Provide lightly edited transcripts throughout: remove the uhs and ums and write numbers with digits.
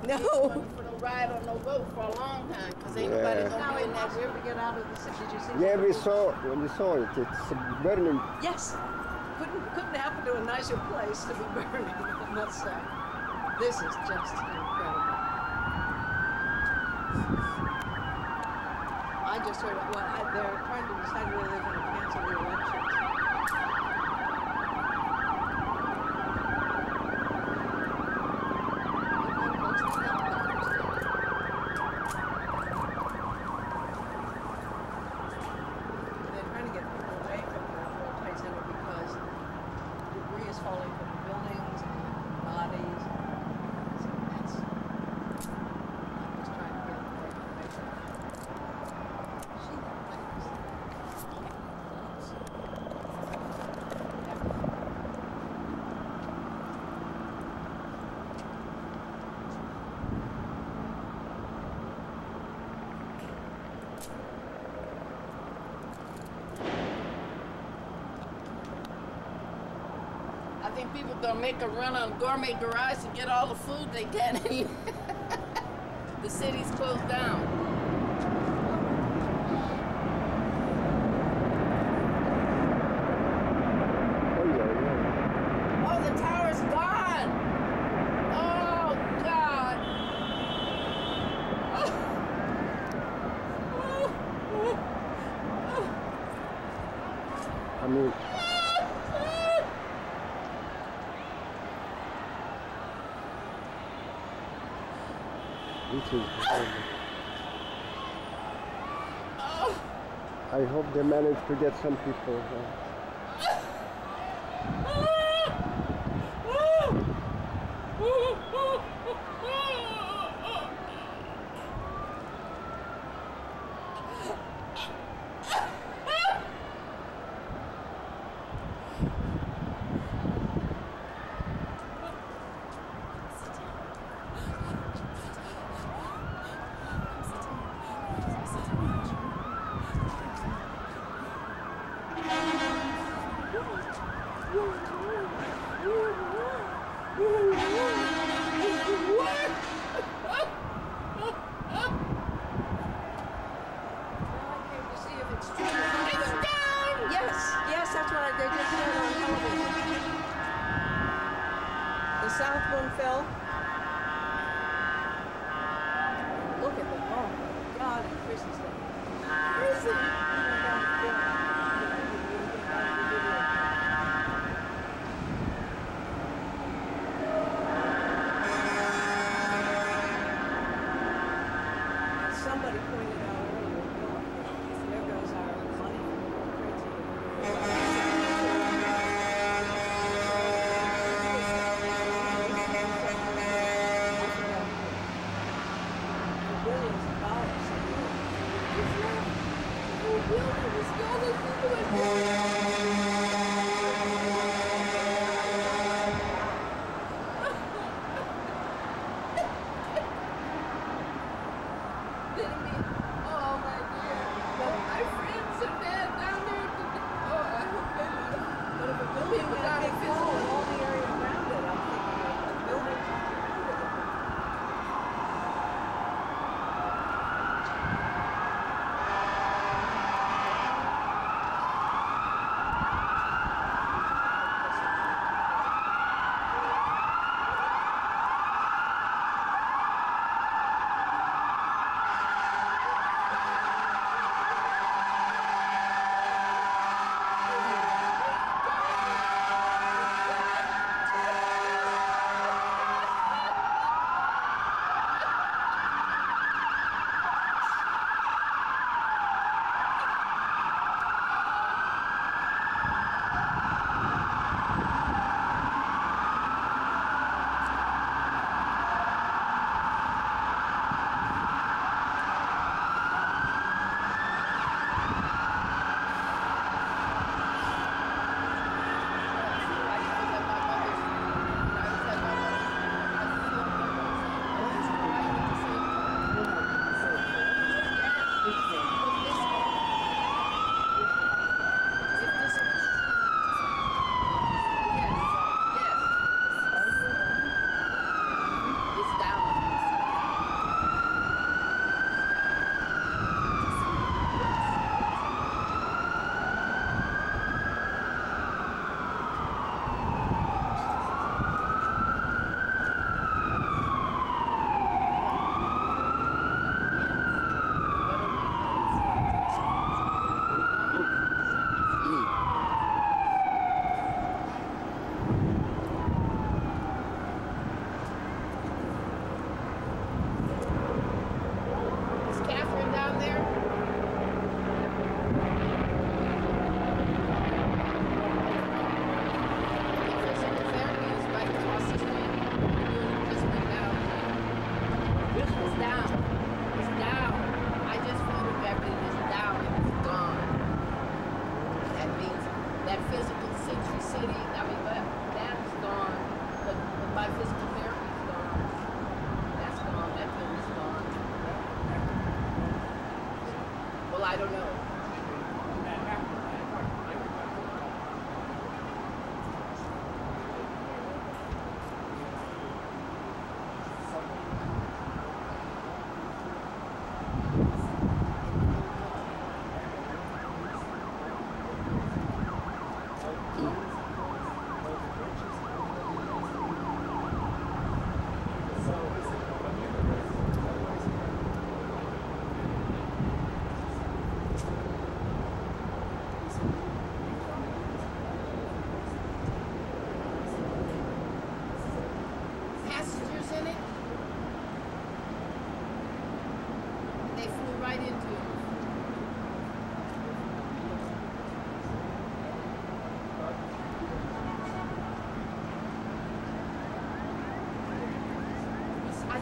No. For no ride or no boat for a long time, because ain't nobody gonna be in that river. Get out of the city. Did you see? Yeah, we saw it. It's burning. Yes. Couldn't happen to a nicer place to be burning, I must say. This is just incredible. I just heard they're trying to decide whether they're going to cancel the elections. They're trying to get people away from the World Trade Center because debris is falling from the buildings and bodies. So that's, I'm just trying to get away from it. See that place? I think people gonna make a run on Gourmet Garage to get all the food they can. The city's closed down. Oh, the tower's gone! Oh, God! I mean, this is horrible. I hope they manage to get some people. South one fell. Look at the, oh my God, and Chris is there. Where is he? Somebody pointed out earlier, there goes our money from the World Trade Center.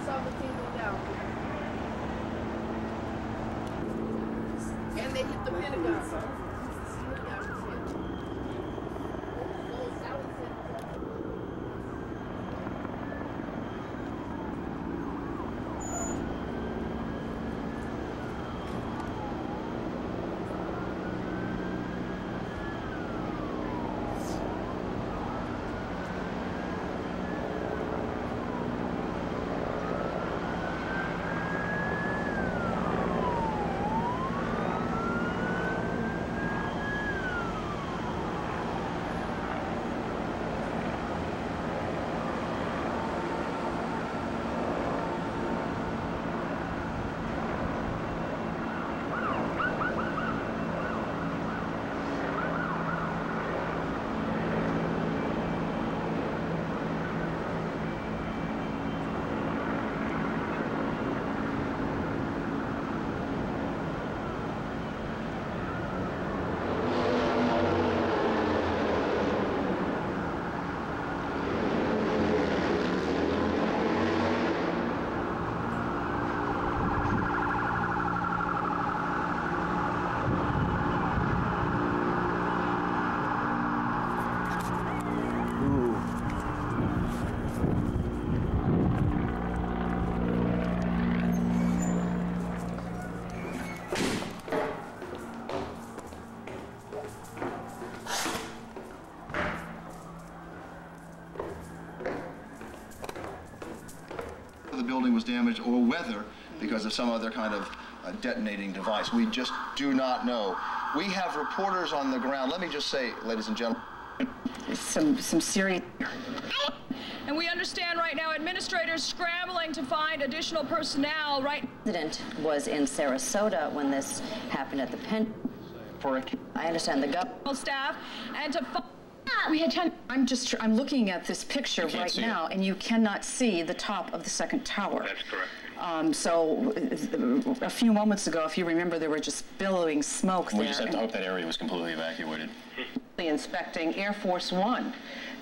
saw the thing go down. And they hit the Pentagon. Yeah, it was hit. That was it. The building was damaged or whether because of some other kind of detonating device. We just do not know. We have reporters on the ground. Let me just say, ladies and gentlemen, some serious. And we understand right now administrators scrambling to find additional personnel. Right. The president was in Sarasota when this happened at the Penn. I understand the government Staff and to. We had 10. I'm looking at this picture right now, and you cannot see the top of the second tower. That's correct. So a few moments ago, if you remember, there were just billowing smoke there. We just have to hope that area was completely evacuated. Inspecting Air Force One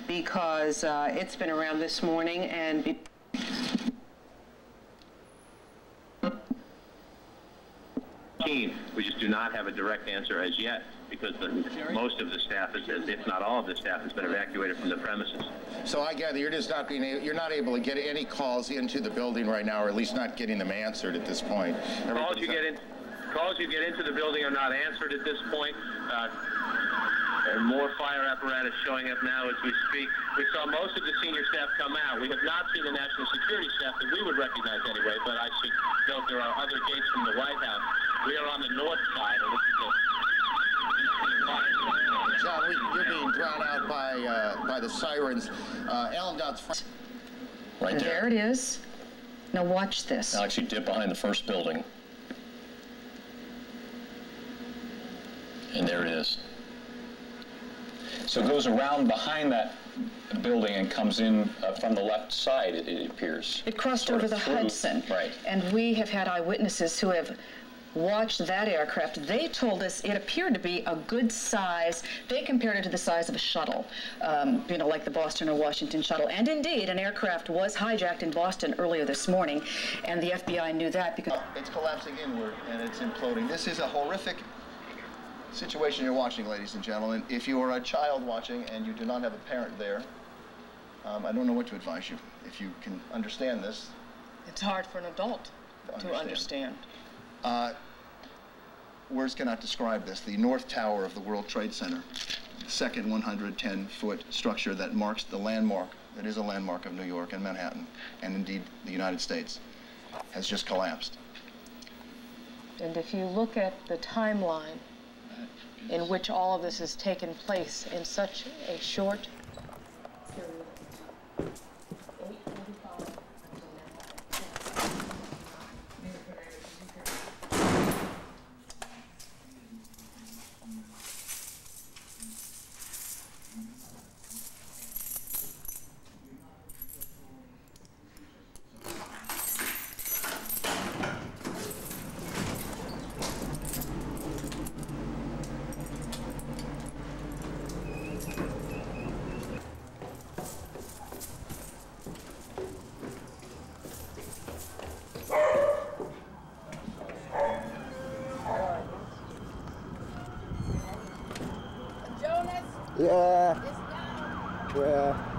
because it's been around this morning and. We just do not have a direct answer as yet because most of the staff, if not all of the staff, has been evacuated from the premises. so I gather you're just not you're not able to get any calls into the building right now, or at least not getting them answered at this point. Calls you get into the building are not answered at this point. And more fire apparatus showing up now as we speak. We saw most of the senior staff come out. We have not seen the national security staff that we would recognize anyway, but I should note there are other gates from the White House. We are on the north side, and this is John, you're being drowned out by the sirens. Alan Dodd's front. right there. There it is. Now watch this. Alex, you dip behind the first building. And there it is. So it goes around behind that building and comes in from the left side, it appears. It crossed Sort over of the through, Hudson. Right. And we have had eyewitnesses who have watched that aircraft. They told us it appeared to be a good size. They compared it to the size of a shuttle, you know, like the Boston or Washington shuttle. And indeed, an aircraft was hijacked in Boston earlier this morning, and the FBI knew that because... It's collapsing inward and it's imploding. This is a horrific situation you're watching, ladies and gentlemen. If you are a child watching and you do not have a parent there, I don't know what to advise you. If you can understand this. It's hard for an adult to understand. Words cannot describe this. The North Tower of the World Trade Center, the second 110-foot structure that marks the landmark, that is a landmark of New York and Manhattan, and indeed the United States, has just collapsed. And if you look at the timeline in which all of this has taken place in such a short period of time. Yeah. It's down. Yeah.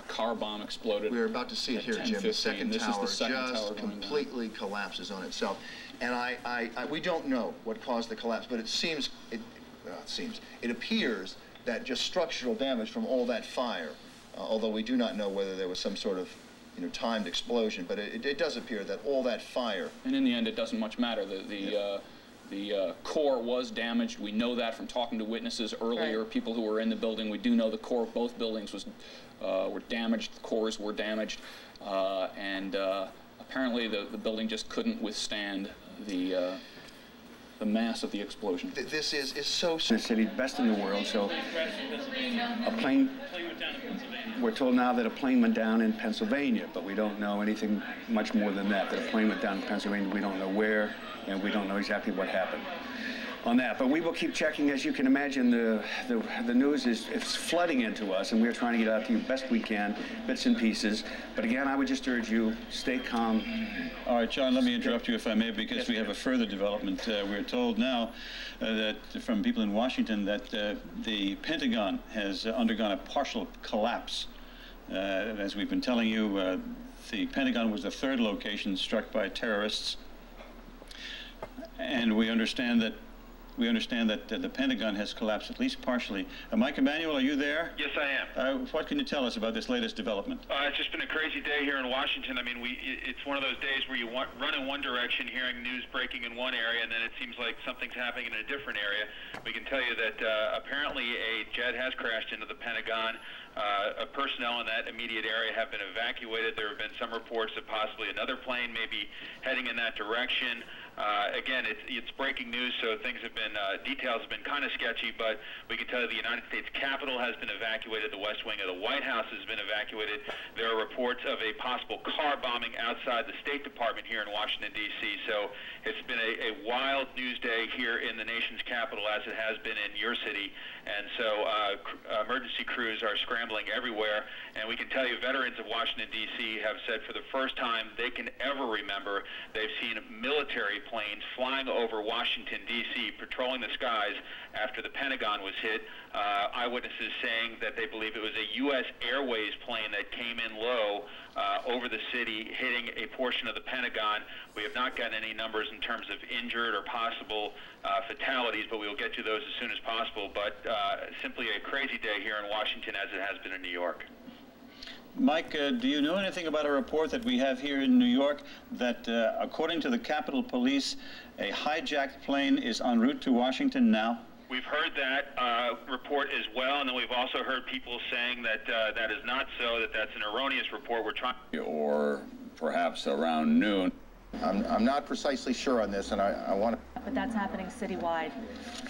Car bomb exploded. We're about to see it here, Jim. The second tower just completely collapses on itself. And we don't know what caused the collapse, but it appears that just structural damage from all that fire, although we do not know whether there was some sort of timed explosion, but it does appear that all that fire. And in the end, it doesn't much matter. The core was damaged. We know that from talking to witnesses earlier, right. People who were in the building. We do know the core of both buildings were damaged. The cores were damaged, and apparently the building just couldn't withstand the mass of the explosion. This is so. The city best in the world. So a plane. We're told now that a plane went down in Pennsylvania, but we don't know anything much more than that. That a plane went down in Pennsylvania. We don't know where, and we don't know exactly what happened on that. But we will keep checking. As you can imagine, the news it's flooding into us, and we're trying to get out to you best we can, bits and pieces. But again, I would just urge you, stay calm. All right, John, let me interrupt you if I may, because yes, we have a further development. We're told now that from people in Washington that the Pentagon has undergone a partial collapse. As we've been telling you, the Pentagon was the third location struck by terrorists, and we understand that the Pentagon has collapsed at least partially. Mike Emanuel, are you there? Yes, I am. What can you tell us about this latest development? It's just been a crazy day here in Washington. I mean, it's one of those days where you run in one direction, hearing news breaking in one area, and then it seems like something's happening in a different area. We can tell you that apparently a jet has crashed into the Pentagon. Personnel in that immediate area have been evacuated. There have been some reports that possibly another plane may be heading in that direction. Again, it's breaking news, so details have been kind of sketchy, but we can tell you the United States Capitol has been evacuated. The West Wing of the White House has been evacuated. There are reports of a possible car bombing outside the State Department here in Washington, D.C., so it's been a wild news day here in the nation's capital, as it has been in your city, and so emergency crews are scrambling everywhere, and we can tell you veterans of Washington, D.C. have said for the first time they can ever remember they've seen military planes flying over Washington, D.C., patrolling the skies after the Pentagon was hit. Eyewitnesses saying that they believe it was a U.S. Airways plane that came in low over the city, hitting a portion of the Pentagon. We have not gotten any numbers in terms of injured or possible fatalities, but we will get to those as soon as possible. But simply a crazy day here in Washington, as it has been in New York. Mike, do you know anything about a report that we have here in New York that, according to the Capitol Police, a hijacked plane is en route to Washington now? We've heard that report as well, and then we've also heard people saying that that is not so, that that's an erroneous report. We're trying... Or perhaps around noon. I'm not precisely sure on this, and I want to... but that's happening citywide.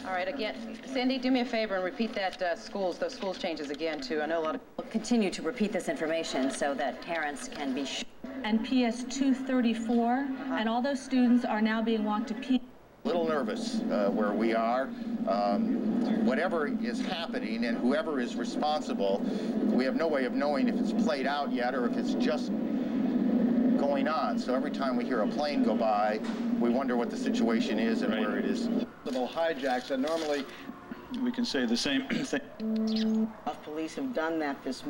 All right, again, Cindy, do me a favor and repeat that those schools changes again, too. I know a lot of... We'll continue to repeat this information so that parents can be sure. And PS 234, and all those students are now being walked to PS... Little nervous where we are. Whatever is happening and whoever is responsible, we have no way of knowing if it's played out yet or if it's just going on. So every time we hear a plane go by, we wonder what the situation is and where it is. Hijacks, and normally we can say the same thing. Police have done that this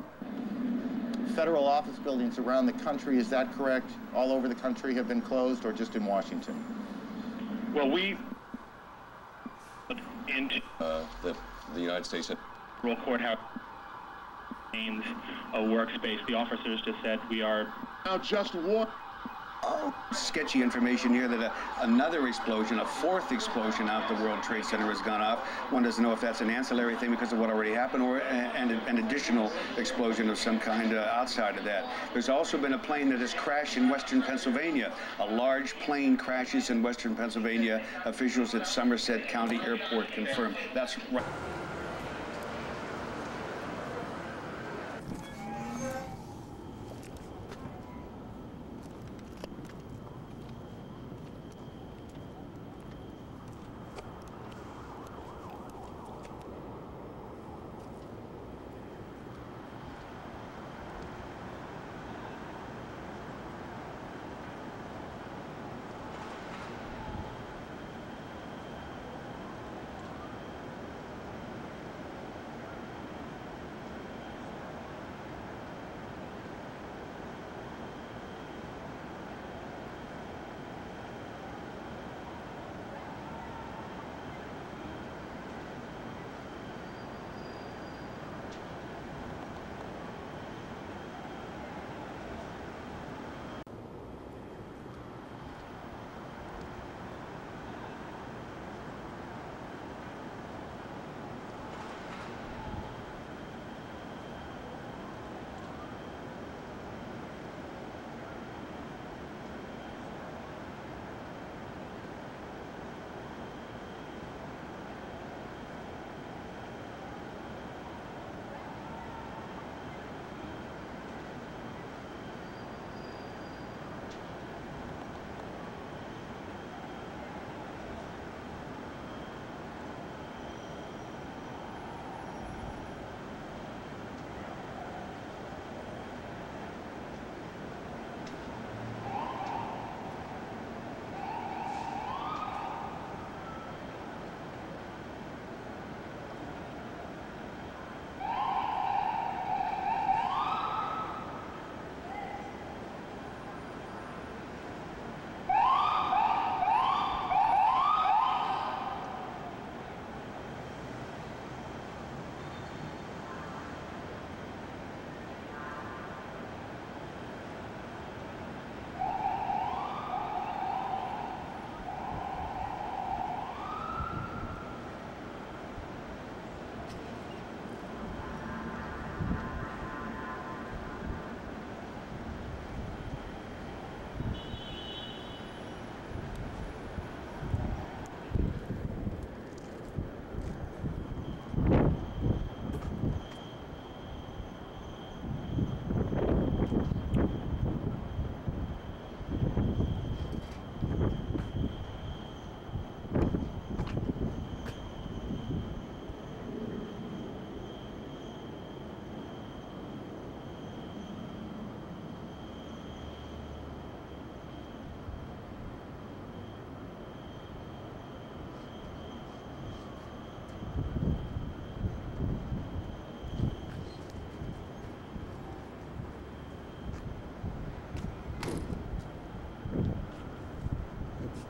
Federal office buildings around the country, is that correct? All over the country have been closed or just in Washington? Well, we into the United States Federal Courthouse means a workspace. The officers just said we are now just one. Sketchy information here that another explosion, a fourth explosion out the World Trade Center has gone off. One doesn't know if that's an ancillary thing because of what already happened or an additional explosion of some kind outside of that. There's also been a plane that has crashed in western Pennsylvania. A large plane crashes in western Pennsylvania. Officials at Somerset County Airport confirmed. That's right.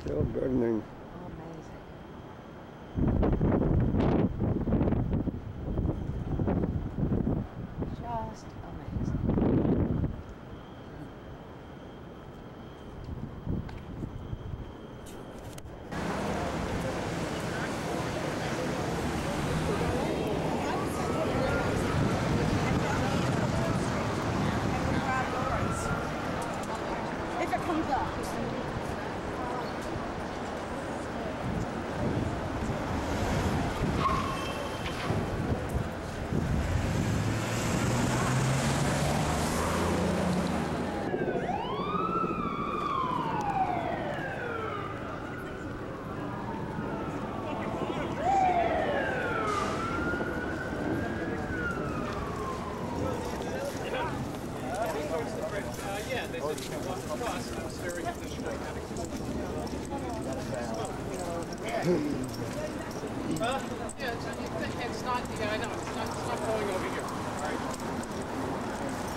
Still burning. Just amazing. If it comes up. Yeah, it's not, yeah, I know, it's not going over here.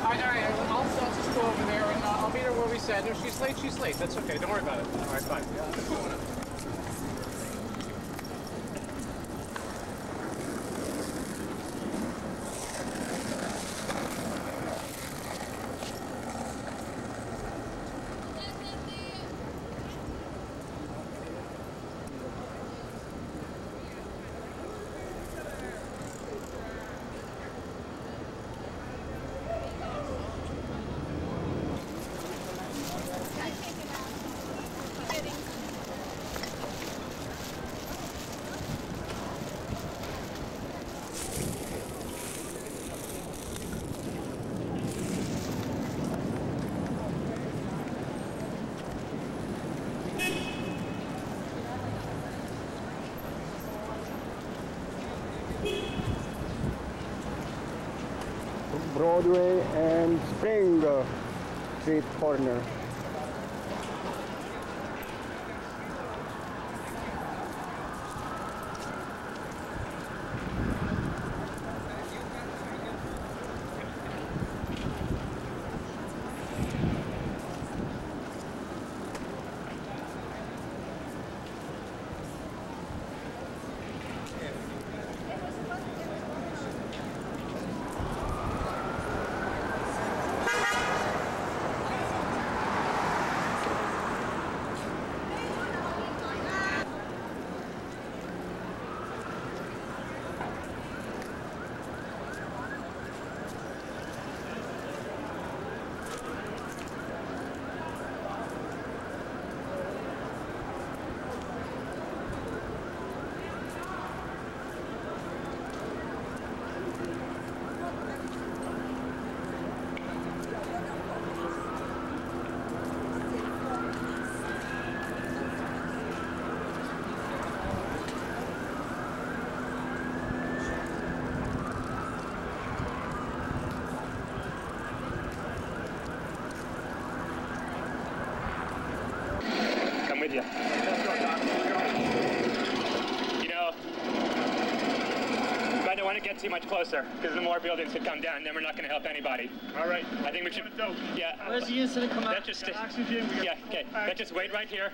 All right, I'll just go over there and I'll meet her where we said. If she's late, that's okay, don't worry about it. All right, bye. Broadway and Spring Street corner. With you. You know, I don't want to get too much closer because the more buildings could come down, then we're not going to help anybody. All right. I think we should. Yeah. Where's the incident come out? Let's just oxygen. Yeah. Okay. Let's just wait right here.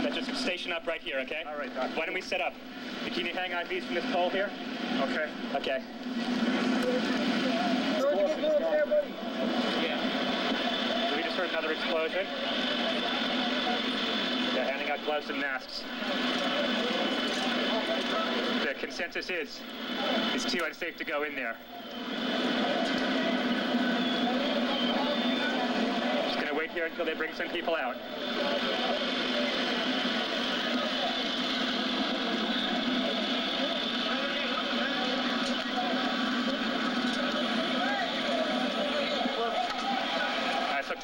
Let's just station up right here. Okay. All right. Why don't we set up? Can you hang IVs from this pole here? Okay. Okay. For another explosion. They're handing out gloves and masks. The consensus is it's too unsafe to go in there. Just gonna wait here until they bring some people out.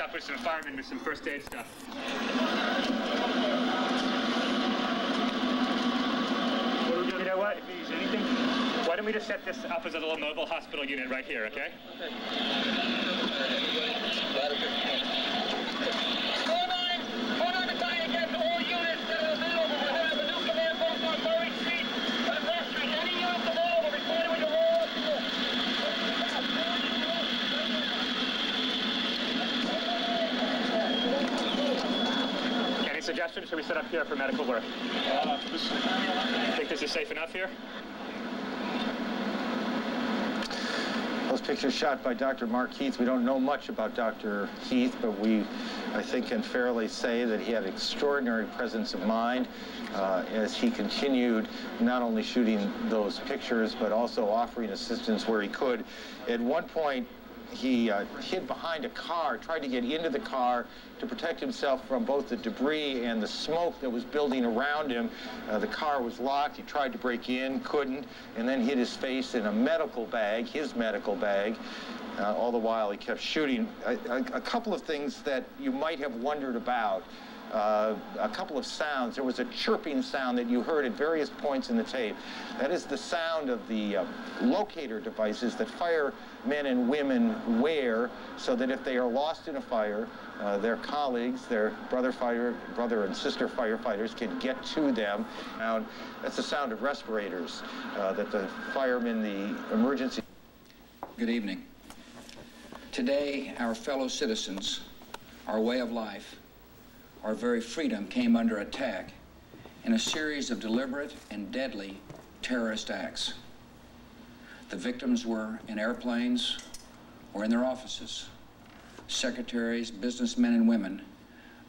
Up with some firemen with some first aid stuff. You know what? Anything? Why don't we just set this up as a little mobile hospital unit right here, okay? Suggestion? Should we set up here for medical work? Think this is safe enough here? Those pictures shot by Dr. Mark Heath. We don't know much about Dr. Heath, but we, I think, can fairly say that he had extraordinary presence of mind as he continued not only shooting those pictures, but also offering assistance where he could. At one point, he hid behind a car, tried to get into the car to protect himself from both the debris and the smoke that was building around him. The car was locked. He tried to break in, couldn't, and then hid his face in a medical bag, his medical bag. All the while he kept shooting. A couple of things that you might have wondered about. a couple of sounds. There was a chirping sound that you heard at various points in the tape. That is the sound of the locator devices that firemen and women wear so that if they are lost in a fire, their colleagues, their brother and sister firefighters can get to them. Now, that's the sound of respirators that the firemen, the emergency. Good evening. Today, our fellow citizens, our way of life, our very freedom came under attack in a series of deliberate and deadly terrorist acts. The victims were in airplanes or in their offices. Secretaries, businessmen and women,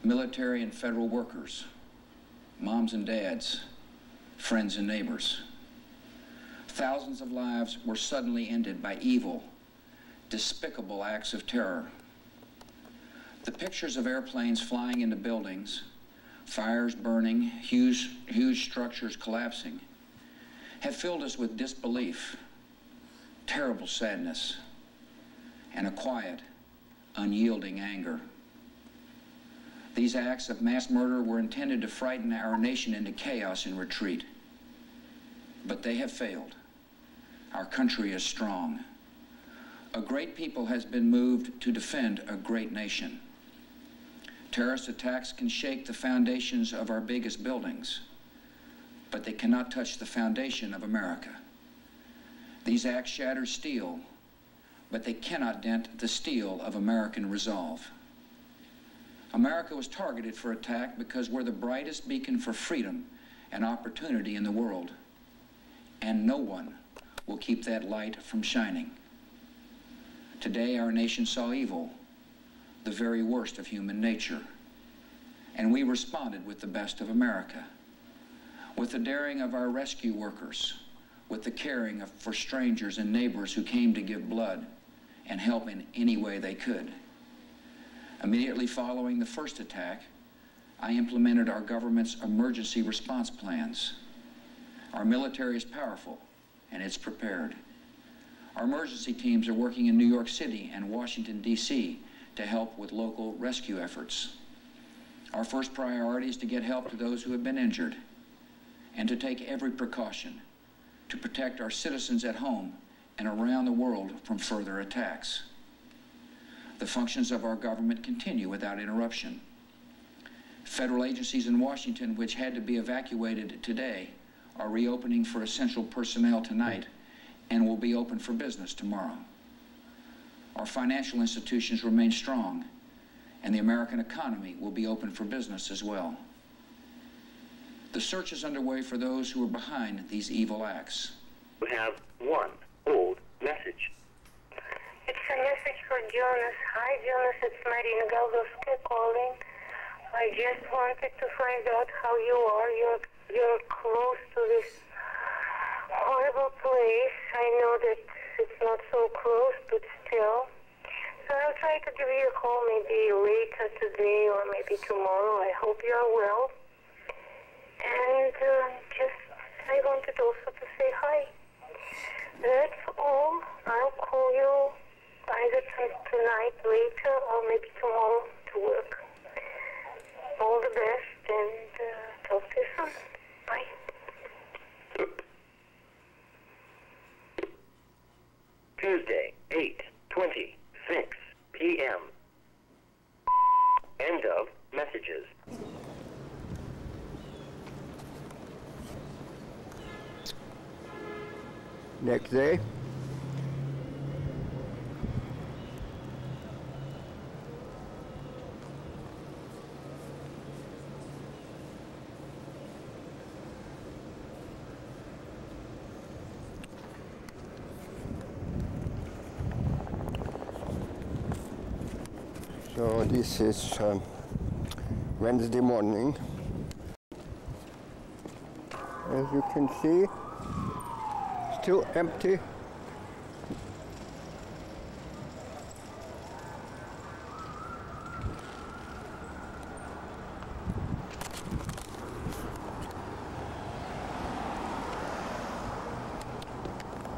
military and federal workers, moms and dads, friends and neighbors. Thousands of lives were suddenly ended by evil, despicable acts of terror. The pictures of airplanes flying into buildings, fires burning, huge structures collapsing, have filled us with disbelief, terrible sadness, and a quiet, unyielding anger. These acts of mass murder were intended to frighten our nation into chaos and retreat. But they have failed. Our country is strong. A great people has been moved to defend a great nation. Terrorist attacks can shake the foundations of our biggest buildings, but they cannot touch the foundation of America. These acts shatter steel, but they cannot dent the steel of American resolve. America was targeted for attack because we're the brightest beacon for freedom and opportunity in the world, and no one will keep that light from shining. Today, our nation saw evil, the very worst of human nature, and we responded with the best of America, with the daring of our rescue workers, with the caring for strangers and neighbors who came to give blood and help in any way they could. Immediately following the first attack, I implemented our government's emergency response plans. Our military is powerful, and it's prepared. Our emergency teams are working in New York City and Washington, D.C. to help with local rescue efforts. Our first priority is to get help to those who have been injured and to take every precaution to protect our citizens at home and around the world from further attacks. The functions of our government continue without interruption. Federal agencies in Washington, which had to be evacuated today, are reopening for essential personnel tonight and will be open for business tomorrow. Our financial institutions remain strong, and the American economy will be open for business as well. The search is underway for those who are behind these evil acts. We have one old message. It's a message for Jonas. Hi, Jonas. It's Marina Galdoska calling. I just wanted to find out how you are. You're close to this horrible place. I know that it's not so close, but still. So I'll try to give you a call maybe later today or maybe tomorrow. I hope you are well. And I wanted also to say hi. That's all. I'll call you either tonight, later, or maybe tomorrow to work. All the best, and talk to you soon. Bye. Tuesday, 8:26 p.m. End of messages. Next day. So this is Wednesday morning. As you can see, still empty.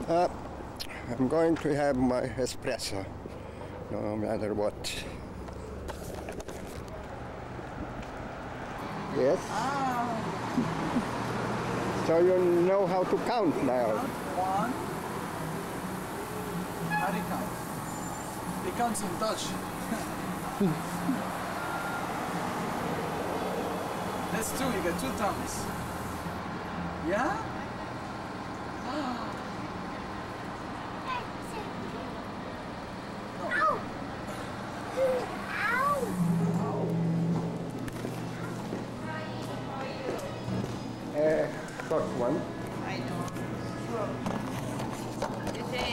I'm going to have my espresso, no matter what. Yes. So you know how to count now. One. How do you count? He counts in Dutch. That's two, you got 2 thumbs. Yeah? Short one. I know. You say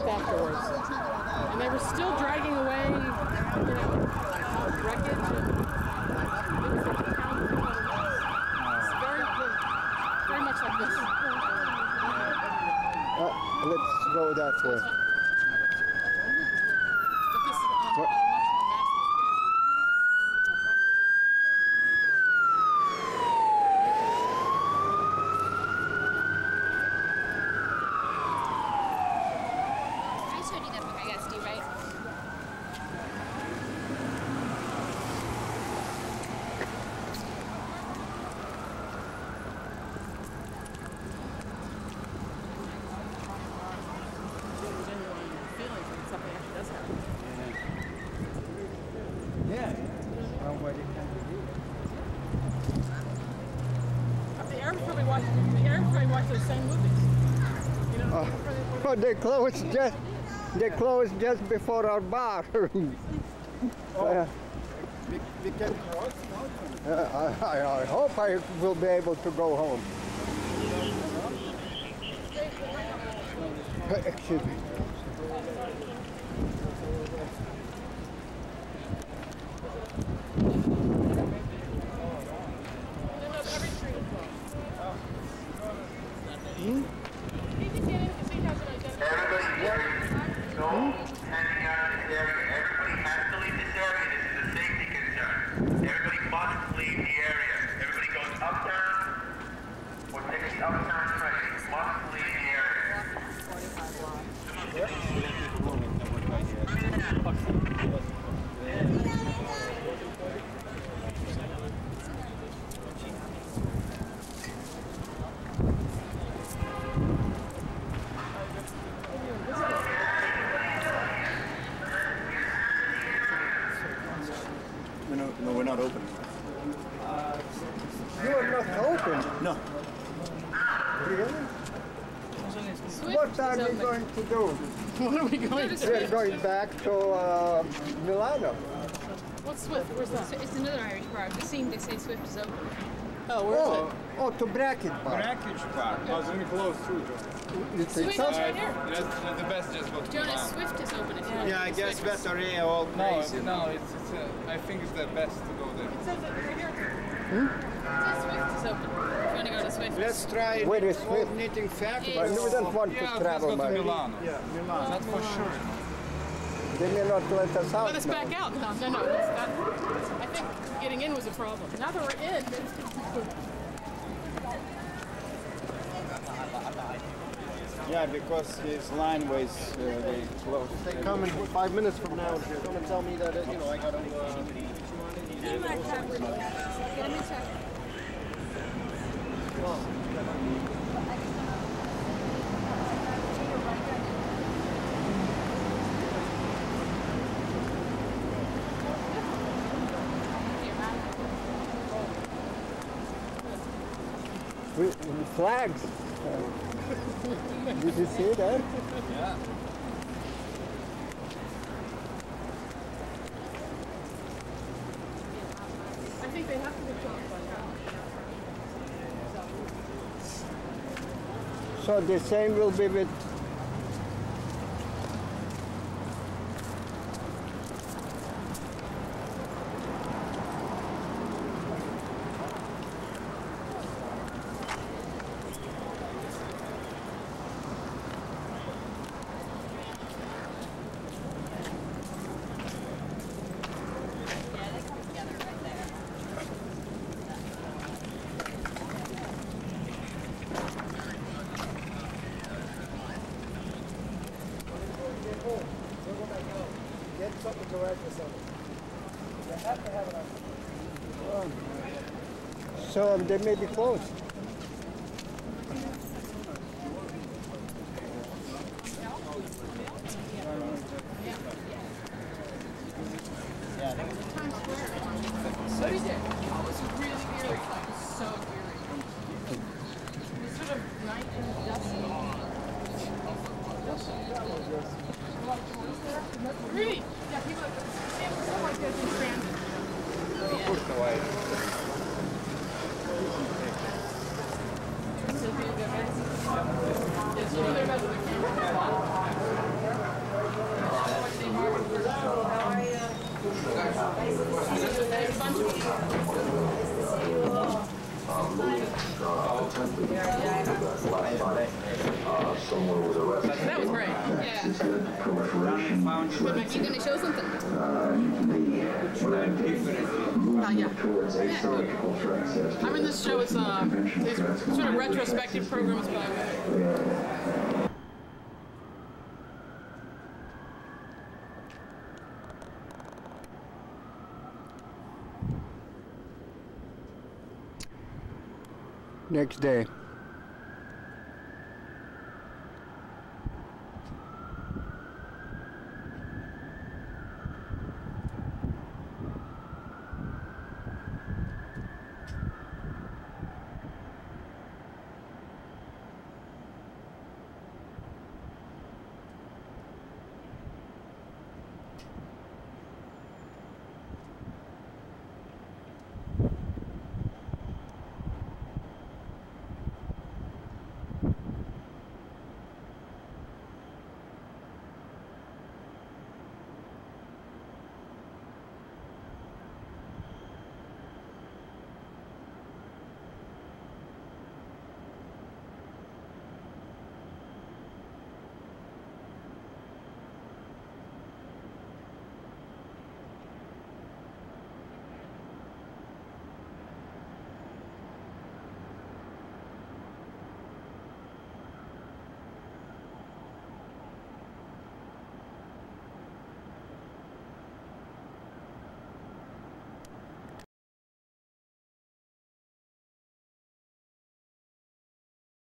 the afterwards. And they were still dragging away, you know, wreckage. It's very much like this. Let's go that way. But this is much more massive. I showed you that book, I guess, Steve, right? Yeah. Nobody can do The Arabs probably watch those same movies. You know, Oh, they closed just before our bar. We can cross now. I hope I will be able to go home. Excuse me. No, we're not open. You are not open? No. Really? What are we going to do? What are we going to do? We're going back to Milano. What's Swift? Where's that? It's another Irish bar. I've seen they say Swift is open. Oh, where is it? Oh, to Bracket Bar. Bracket Bar. Oh, it's only close too. You think Swift so? is right here. That's the best. Just go to Jonas, Swift is open if you want. Yeah, I guess Vetteria all crazy. No, it's I think it's the best to go there. It says it right here. Swift is open. If you want to go to Swift. Let's try Where is old Swift? knitting factory. But we don't want to travel let's go by to Milano. Yeah, Milano. That's for sure. They may not let us out. Let us back out. No. I think getting in was a problem. Now that we're in. Yeah, because his line was very close. They come in 5 minutes from now and come and tell me that, I got to... Flags. Did you see that? Yeah. I think they have to be chopped by now. So the same will be with so they may be closed. Yeah, I think it's Times Square. What is it? Oh, it was really eerie. It was so eerie. It was sort of night and dusty. Really? Yeah, people stuff like this in transit. Pushed away. That was great. Yeah. You gonna show something? Yeah. I'm in this show. It's sort of retrospective programs about. Next day.